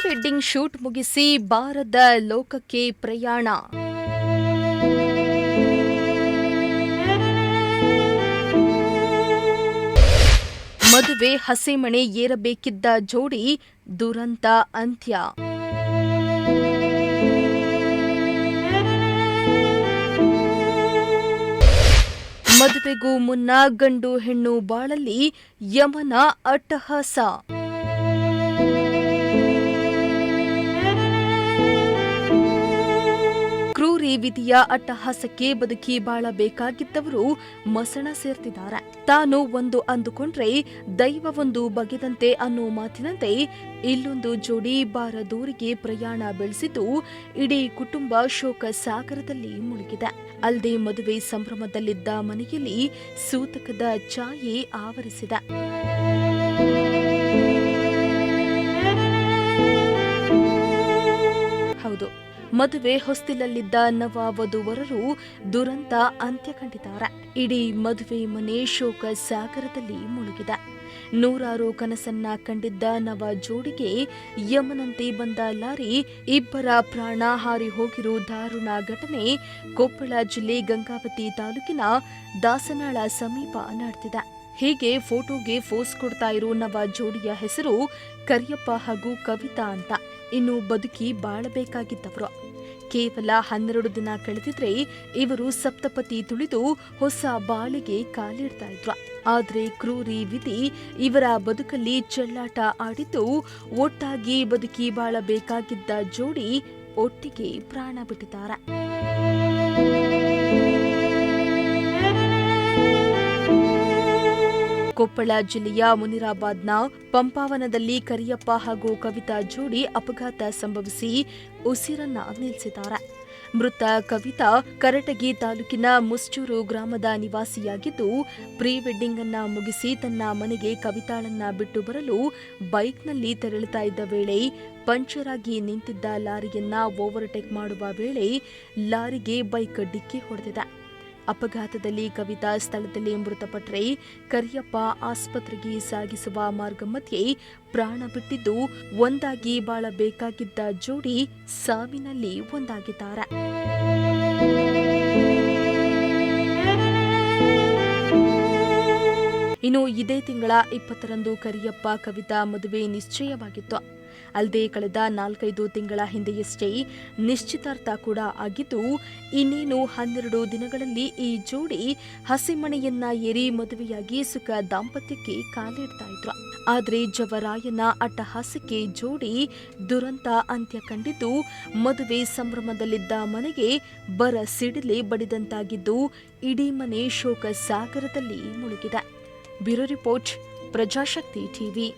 Wedding shoot ಮುಗಿಸಿ ಬಾರದ ಲೋಕಕ್ಕೆ ಪ್ರಯಾಣ. ಮದುವೆ ಹಸೆಮಣೆ ಏರಬೇಕಿದ್ದ ಜೋಡಿ ದುರಂತ ಅಂತ್ಯ. ಮದುವೆಗೂ ಮುನ್ನ ಗಂಡು ಹೆಣ್ಣು ಬಾಳಲ್ಲಿ ಯಮನ ಅಟ್ಟಹಾಸ. ಕ್ರೂರಿ ವಿಧಿಯ ಅಟ್ಟಹಾಸಕ್ಕೆ ಬದುಕಿ ಬಾಳಬೇಕಾಗಿದ್ದವರು ಮಸಣ ಸೇರ್ತಿದ್ದಾರೆ. ತಾನು ಒಂದು ಅಂದುಕೊಂಡ್ರೆ ದೈವ ಒಂದು ಬಗೆದಂತೆ ಅನ್ನೋ ಮಾತಿನಂತೆ ಇಲ್ಲೊಂದು ಜೋಡಿ ಬಾರದೂರಿಗೆ ಪ್ರಯಾಣ ಬೆಳೆಸಿದ್ದು ಇಡೀ ಕುಟುಂಬ ಶೋಕ ಸಾಗರದಲ್ಲಿ ಮುಳುಗಿದೆ. ಅಲ್ಲದೆ ಮದುವೆ ಸಂಭ್ರಮದಲ್ಲಿದ್ದ ಮನೆಯಲ್ಲಿ ಸೂತಕದ ಛಾಯೆ ಆವರಿಸಿದೆ. ಹೌದು, ಮದುವೆ ಹೊಸ್ತಿಲಲ್ಲಿದ್ದ ನವ ವಧುವರರು ದುರಂತ ಅಂತ್ಯ ಕಂಡಿದ್ದಾರೆ. ಇಡೀ ಮದುವೆ ಮನೆ ಶೋಕ ಸಾಗರದಲ್ಲಿ ಮುಳುಗಿದೆ. ನೂರಾರು ಕನಸನ್ನ ಕಂಡಿದ್ದ ನವ ಜೋಡಿಗೆ ಯಮನಂತೆ ಬಂದ ಲಾರಿ ಇಬ್ಬರ ಪ್ರಾಣ ಹಾರಿ ಹೋಗಿರೋ ದಾರುಣ ಘಟನೆ ಕೊಪ್ಪಳ ಜಿಲ್ಲೆ ಗಂಗಾವತಿ ತಾಲೂಕಿನ ದಾಸನಾಳ ಸಮೀಪ ನಡೆದಿದೆ. ಹೀಗೆ ಫೋಟೋಗೆ ಫೋಸ್ ಕೊಡ್ತಾ ಇರೋ ನವ ಜೋಡಿಯ ಹೆಸರು ಕರಿಯಪ್ಪ ಹಾಗೂ ಕವಿತಾ ಅಂತ. ಇನ್ನು ಬದುಕಿ ಬಾಳಬೇಕಾಗಿದ್ದವರು. ಕೇವಲ 12 ದಿನ ಕಳೆದಿದ್ರೆ ಇವರು ಸಪ್ತಪತಿ ತುಳಿದು ಹೊಸ ಬಾಳಿಗೆ ಕಾಲಿಡ್ತಾ ಇದ್ರು. ಆದ್ರೆ ಕ್ರೂರಿ ವಿಧಿ ಇವರ ಬದುಕಲ್ಲಿ ಚೆಲ್ಲಾಟ ಆಡಿದ್ದು ಒಟ್ಟಾಗಿ ಬದುಕಿ ಬಾಳಬೇಕಾಗಿದ್ದ ಜೋಡಿ ಒಟ್ಟಿಗೆ ಪ್ರಾಣ ಬಿಟ್ಟಿದ್ದಾರೆ. ಕೊಪ್ಪಳ ಜಿಲ್ಲೆಯ ಮುನಿರಾಬಾದ್ನ ಪಂಪಾವನದಲ್ಲಿ ಕರಿಯಪ್ಪ ಹಾಗೂ ಕವಿತಾ ಜೋಡಿ ಅಪಘಾತ ಸಂಭವಿಸಿ ಉಸಿರನ್ನ ನಿಲ್ಲಿಸಿದ್ದಾರೆ. ಮೃತ ಕವಿತಾ ಕರಟಗಿ ತಾಲೂಕಿನ ಮುಸ್ಚೂರು ಗ್ರಾಮದ ನಿವಾಸಿಯಾಗಿದ್ದು, ಪ್ರೀ ವೆಡ್ಡಿಂಗ್ ಅನ್ನ ಮುಗಿಸಿ ತನ್ನ ಮನೆಗೆ ಕವಿತಾಳನ್ನ ಬಿಟ್ಟು ಬರಲು ಬೈಕ್ನಲ್ಲಿ ತೆರಳುತ್ತಾ ಇದ್ದ ವೇಳೆ ಪಂಚರ್ ಆಗಿ ನಿಂತಿದ್ದ ಲಾರಿಯನ್ನ ಓವರ್ಟೇಕ್ ಮಾಡುವ ವೇಳೆ ಲಾರಿಗೆ ಬೈಕ್ ಡಿಕ್ಕಿ ಹೊಡೆದಿದೆ. ಅಪಘಾತದಲ್ಲಿ ಕವಿತಾ ಸ್ಥಳದಲ್ಲಿ ಮೃತಪಟ್ಟರೆ ಕರಿಯಪ್ಪ ಆಸ್ಪತ್ರೆಗೆ ಸಾಗಿಸುವ ಮಾರ್ಗ ಮಧ್ಯೆ ಪ್ರಾಣ ಬಿಟ್ಟಿದ್ದು, ಒಂದಾಗಿ ಬಾಳಬೇಕಾಗಿದ್ದ ಜೋಡಿ ಸಾವಿನಲ್ಲಿ ಒಂದಾಗಿದ್ದಾರೆ. ಇನ್ನು ಇದೇ ತಿಂಗಳ 20ರಂದು ಕರಿಯಪ್ಪ ಕವಿತಾ ಮದುವೆ ನಿಶ್ಚಯವಾಗಿತ್ತು. ಅಲ್ಲದೆ ಕಳೆದ 4-5 ತಿಂಗಳ ಹಿಂದೆಯಷ್ಟೇ ನಿಶ್ಚಿತಾರ್ಥ ಕೂಡ ಆಗಿದ್ದು, ಇನ್ನೇನು 12 ದಿನಗಳಲ್ಲಿ ಈ ಜೋಡಿ ಹಸಿಮಣೆಯನ್ನ ಏರಿ ಮದುವೆಯಾಗಿ ಸುಖ ದಾಂಪತ್ಯಕ್ಕೆ ಕಾಲಿಡ್ತಾ ಇದ್ರು. ಆದ್ರೆ ಜವರಾಯನ ಅಟ್ಟಹಾಸಕ್ಕೆ ಜೋಡಿ ದುರಂತ ಅಂತ್ಯ ಕಂಡಿದ್ದು, ಮದುವೆ ಸಂಭ್ರಮದಲ್ಲಿದ್ದ ಮನೆಗೆ ಬರ ಸಿಡಿಲೆ ಬಡಿದಂತಾಗಿದ್ದು ಇಡೀ ಮನೆ ಶೋಕ ಸಾಗರದಲ್ಲಿ ಮುಳುಗಿದೆ. Bureau report, Prajashakti TV.